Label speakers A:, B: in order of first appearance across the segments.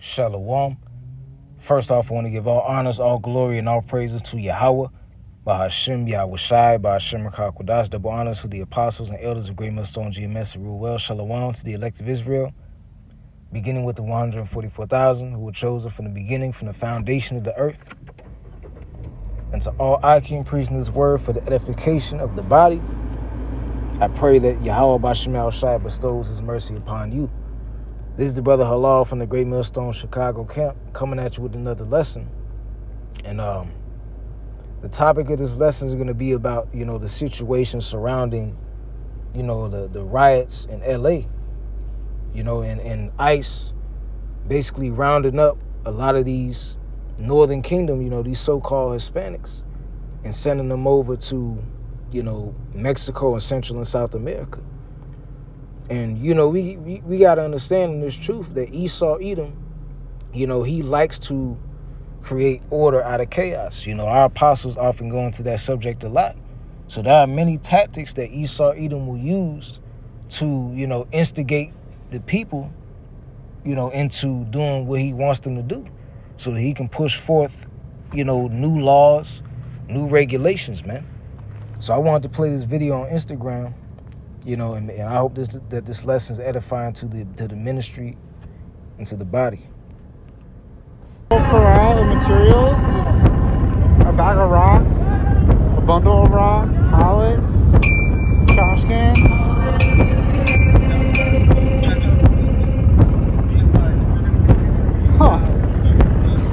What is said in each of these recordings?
A: Shalom. First off, I want to give all honors, all glory, and all praises to Yahweh, Bahashem Yahweh Shai, Bahashem Rakakwadash, double honors to the apostles and elders of Great Millstone GMS and rule well. Shalom to the elect of Israel, beginning with the 144,000 who were chosen from the beginning, from the foundation of the earth, and to all Akim preaching this word for the edification of the body. I pray that Yahweh Bahashem Yahweh Shai bestows his mercy upon you. This is the brother Halal from the Great Millstone Chicago camp coming at you with another lesson. And the topic of this lesson is going to be about, the situation surrounding, the riots in LA, and ICE basically rounding up a lot of these Northern Kingdom, these so-called Hispanics, and sending them over to, Mexico and Central and South America. And, we got to understand in this truth that Esau Edom, he likes to create order out of chaos. Our apostles often go into that subject a lot. So there are many tactics that Esau Edom will use to, instigate the people, into doing what he wants them to do so that he can push forth, new laws, new regulations, man. So I wanted to play this video on Instagram. And I hope that this lesson is edifying to the ministry and to the body.
B: Corral of materials is a bag of rocks, a bundle of rocks, pallets, trash cans.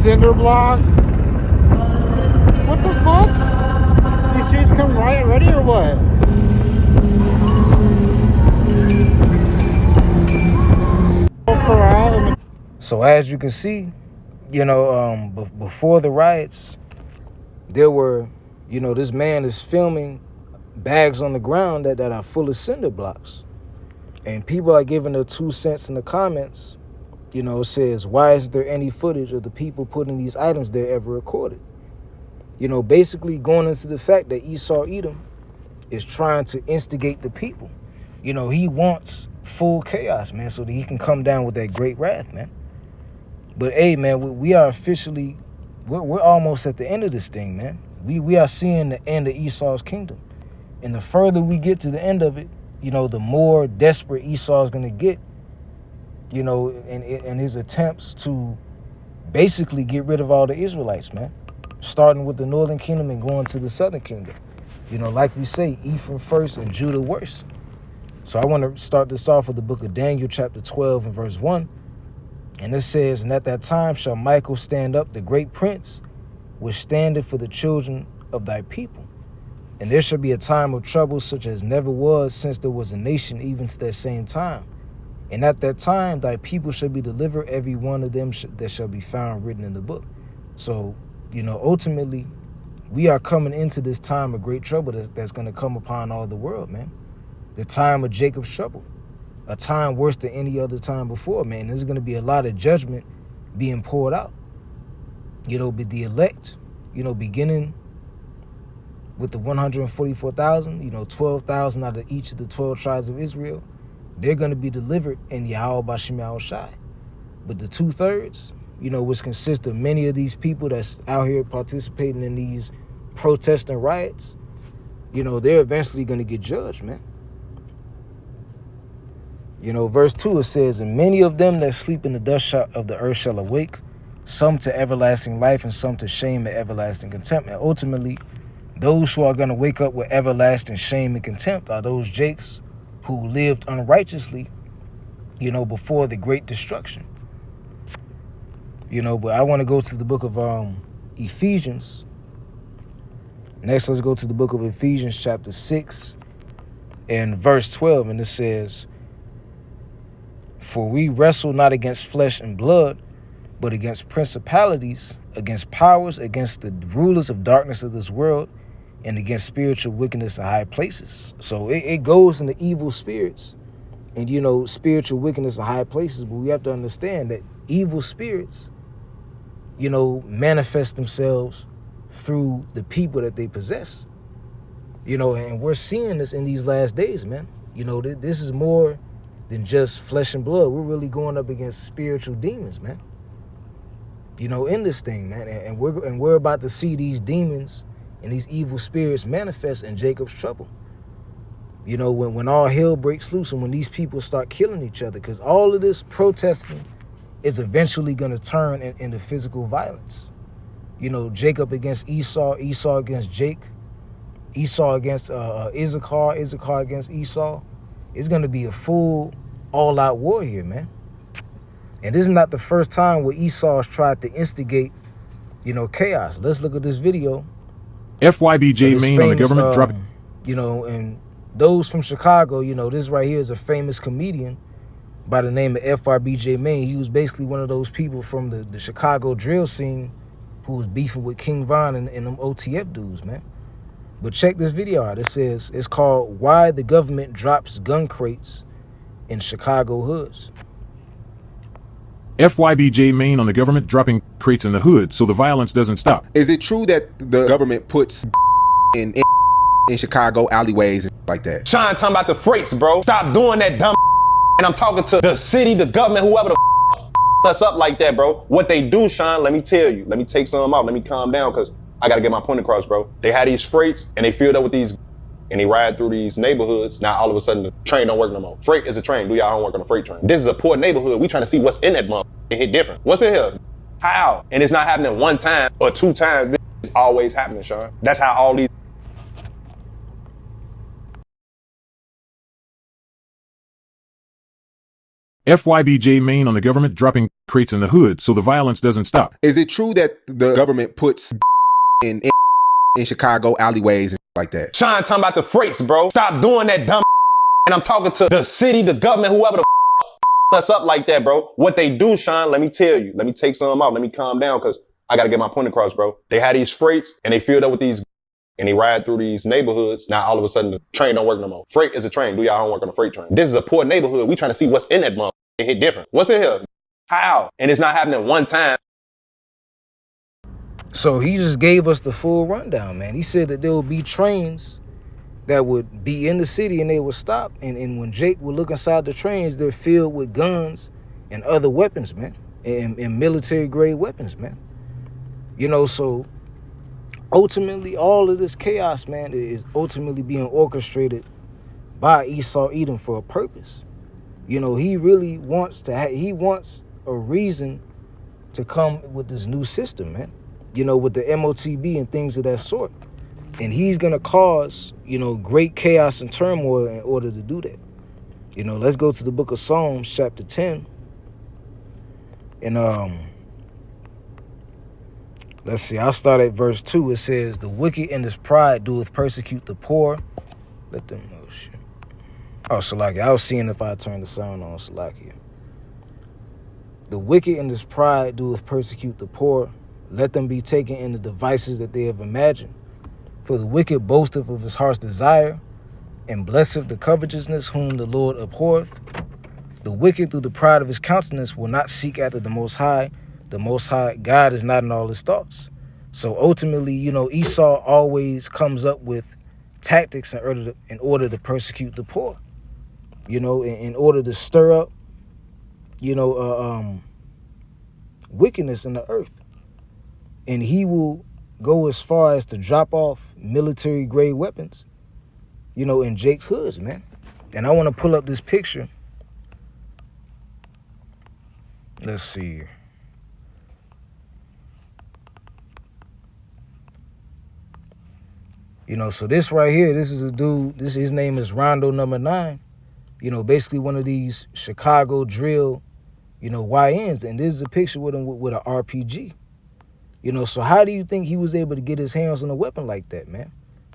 B: Cinder blocks. What the fuck? These streets come riot ready or what?
A: So as you can see, before the riots, there were, this man is filming bags on the ground that are full of cinder blocks. And people are giving their 2 cents in the comments. It says, why is there any footage of the people putting these items there ever recorded? Basically going into the fact that Esau Edom is trying to instigate the people. He wants full chaos, man, so that he can come down with that great wrath, man. But hey, man, we are officially, we're almost at the end of this thing, man. We are seeing the end of Esau's kingdom. And the further we get to the end of it, the more desperate Esau is going to get, in his attempts to basically get rid of all the Israelites, man. Starting with the Northern Kingdom and going to the Southern Kingdom. Like we say, Ephraim first and Judah worst. So I want to start this off with the book of Daniel, chapter 12 and verse 1. And it says, and at that time shall Michael stand up, the great prince, which standeth for the children of thy people. And there shall be a time of trouble such as never was since there was a nation, even to that same time. And at that time thy people shall be delivered, every one of them that shall be found written in the book. So, ultimately, we are coming into this time of great trouble that's going to come upon all the world, man. The time of Jacob's trouble. A time worse than any other time before, man. There's going to be a lot of judgment being poured out. But the elect, beginning with the 144,000, 12,000 out of each of the 12 tribes of Israel, they're going to be delivered in Yahweh Bahashem Yahweh Shai. But the 2/3, which consists of many of these people that's out here participating in these protests and riots, they're eventually going to get judged, man. Verse 2, it says, and many of them that sleep in the dust of the earth shall awake, some to everlasting life and some to shame and everlasting contempt. And ultimately, those who are going to wake up with everlasting shame and contempt are those Jakes who lived unrighteously, before the great destruction. But I want to go to the book of Ephesians. Next, let's go to the book of Ephesians, chapter 6 and verse 12. And it says, for we wrestle not against flesh and blood, but against principalities, against powers, against the rulers of darkness of this world, and against spiritual wickedness in high places. So it goes into evil spirits and, spiritual wickedness in high places. But we have to understand that evil spirits, manifest themselves through the people that they possess. And we're seeing this in these last days, man. This is more than just flesh and blood. We're really going up against spiritual demons, man. in this thing, man. And we're about to see these demons and these evil spirits manifest in Jacob's trouble. When all hell breaks loose and when these people start killing each other, because all of this protesting is eventually going to turn into physical violence. Jacob against Esau, Esau against Jake, Esau against Issachar, Issachar against Esau. It's going to be a full all-out war here, man. And this is not the first time where Esau has tried to instigate, chaos. Let's look at this video.
C: FYBJ Maine on the government dropping.
A: And those from Chicago, this right here is a famous comedian by the name of FRBJ Maine. He was basically one of those people from the Chicago drill scene who was beefing with King Von and them OTF dudes, man. But check this video out. It's called Why the Government Drops Gun Crates in Chicago Hoods.
C: FYBJ Maine on the government dropping crates in the hood so the violence doesn't stop.
D: Is it true that the government puts in Chicago alleyways and like that?
E: Sean talking about the freights, bro. Stop doing that dumb and I'm talking to the city, the government, whoever the us up like that, bro. What they do, Sean, let me tell you. Let me take some out. Let me calm down because I got to get my point across, bro. They had these freights and they filled up with these and they ride through these neighborhoods. Now all of a sudden the train don't work no more. Freight is a train. Do y'all homework on a freight train. This is a poor neighborhood. We trying to see what's in that motherfucker. It hit different. What's in here? How? And it's not happening one time or two times. This is always happening, Sean. That's how all these
C: FYBJ Maine on the government dropping crates in the hood so the violence doesn't stop.
D: Is it true that the government puts in Chicago alleyways and like that?
E: Sean talking about the freights, bro. Stop doing that dumb and I'm talking to the city, the government, whoever the us up like that, bro. What they do, Sean, let me tell you. Let me take some out. Let me calm down because I got to get my point across, bro. They had these freights and they filled up with these and they ride through these neighborhoods. Now all of a sudden the train don't work no more. Freight is a train. Do y'all homework on a freight train. This is a poor neighborhood. We trying to see what's in that motherfucker. It hit different. What's in here? How? And it's not happening one time.
A: So he just gave us the full rundown, man. He said that there would be trains that would be in the city and they would stop. And when Jake would look inside the trains, they're filled with guns and other weapons, man. And military grade weapons, man. So ultimately all of this chaos, man, is ultimately being orchestrated by Esau Edom for a purpose. He really wants he wants a reason to come with this new system, man. With the MOTB and things of that sort. And he's going to cause, great chaos and turmoil in order to do that. Let's go to the book of Psalms, chapter 10. And let's see, I'll start at verse 2. It says, the wicked in his pride doeth persecute the poor. Let them know shit. Oh, Salakia. I was seeing if I turned the sound on, Salakia. The wicked in his pride doeth persecute the poor. Let them be taken in the devices that they have imagined. For the wicked boasteth of his heart's desire, and blesseth the covetousness whom the Lord abhorreth. The wicked through the pride of his countenance will not seek after the Most High. The Most High God is not in all his thoughts. So ultimately, Esau always comes up with tactics in order to persecute the poor. In order to stir up, wickedness in the earth. And he will go as far as to drop off military grade weapons, in Jake's hoods, man. And I want to pull up this picture. Let's see. So this right here, this is a dude, his name is Rondo number 9. Basically one of these Chicago drill, YNs. And this is a picture with him with an RPG. So how do you think he was able to get his hands on a weapon like that, man?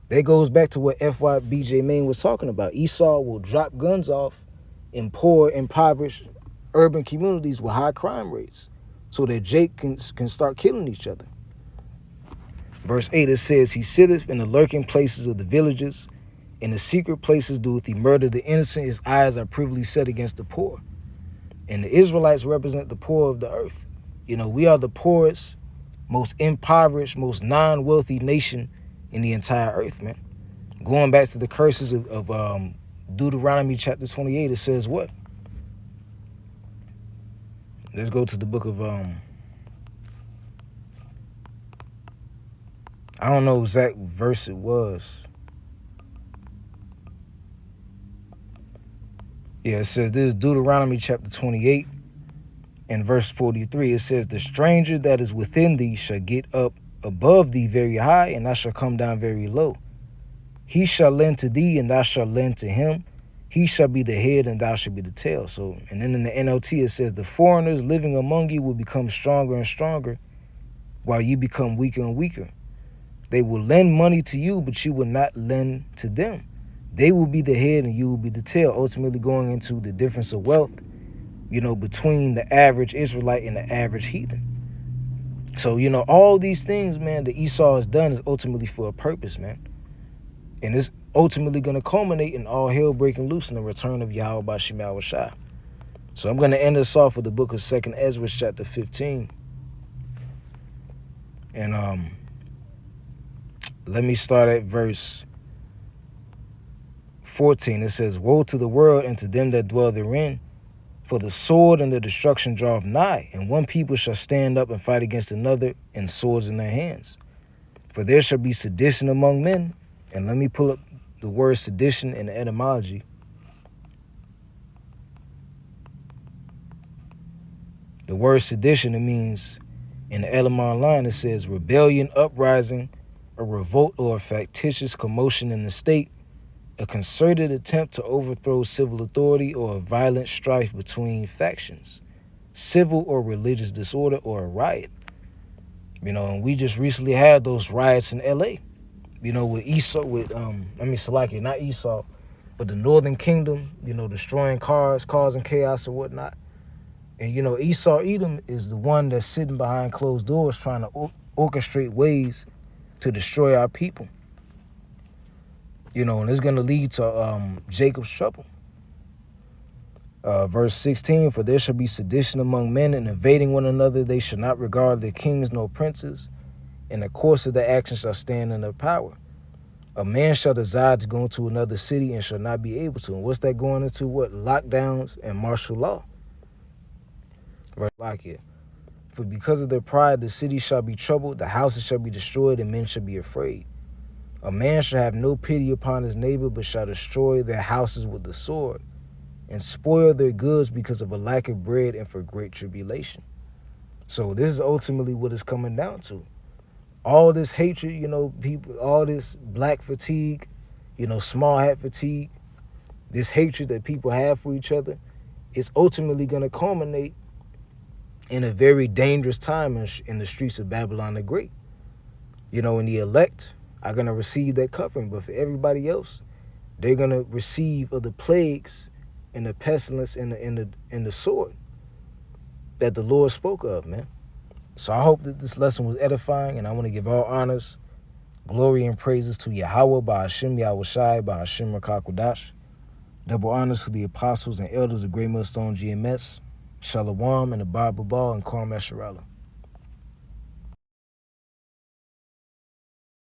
A: That goes back to what FYBJ Maine was talking about. Esau will drop guns off in poor, impoverished urban communities with high crime rates so that Jake can start killing each other. Verse 8, it says, he sitteth in the lurking places of the villages. In the secret places doeth he murder the innocent. His eyes are privily set against the poor. And the Israelites represent the poor of the earth. We are the poorest, most impoverished, most non-wealthy nation in the entire earth, man. Going back to the curses of Deuteronomy chapter 28, it says what? Let's go to the book of I don't know exact verse it was. Yeah, it says this is Deuteronomy chapter 28 and verse 43. It says, the stranger that is within thee shall get up above thee very high, and thou shalt come down very low. He shall lend to thee, and thou shalt lend to him. He shall be the head, and thou shalt be the tail. So, and then in the NLT it says, the foreigners living among you will become stronger and stronger, while you become weaker and weaker. They will lend money to you, but you will not lend to them. They will be the head and you will be the tail, ultimately going into the difference of wealth, between the average Israelite and the average heathen. So, all these things, man, that Esau has done is ultimately for a purpose, man. And it's ultimately going to culminate in all hell breaking loose in the return of Yahweh Bashim Yahushua. So I'm going to end this off with the book of 2nd Ezra chapter 15. And let me start at verse 14. It says, woe to the world and to them that dwell therein, for the sword and the destruction draweth nigh, and one people shall stand up and fight against another, and swords in their hands. For there shall be sedition among men. And let me pull up the word sedition in the etymology. The word sedition, it means, in the Elamon line, it says rebellion, uprising, a revolt or a factitious commotion in the state, a concerted attempt to overthrow civil authority, or a violent strife between factions, civil or religious disorder, or a riot. And we just recently had those riots in LA, with Esau, Salakia, not Esau, but the Northern Kingdom, destroying cars, causing chaos and whatnot. And, Esau Edom is the one that's sitting behind closed doors trying to orchestrate ways to destroy our people. And it's going to lead to Jacob's trouble. Verse 16, for there shall be sedition among men, and invading one another, they shall not regard their kings nor princes. In the course of their actions shall stand in their power. A man shall desire to go into another city and shall not be able to. And what's that going into? What? Lockdowns and martial law. Verse like here. For because of their pride, the city shall be troubled, the houses shall be destroyed, and men shall be afraid. A man shall have no pity upon his neighbor, but shall destroy their houses with the sword, and spoil their goods because of a lack of bread and for great tribulation. So this is ultimately what it's coming down to. All this hatred, people, all this black fatigue, small hat fatigue, this hatred that people have for each other, is ultimately going to culminate in a very dangerous time in the streets of Babylon the Great. And the elect are going to receive that covering, but for everybody else, they're going to receive of the plagues and the pestilence and the sword that the Lord spoke of, man. So I hope that this lesson was edifying, and I want to give all honors, glory, and praises to Yahweh, by Hashem Yahushai, by Hashem Rakakwadash. Double honors to the apostles and elders of Great Millstone GMS, Shalom, and the Bible Ball, and Carl Mesharala.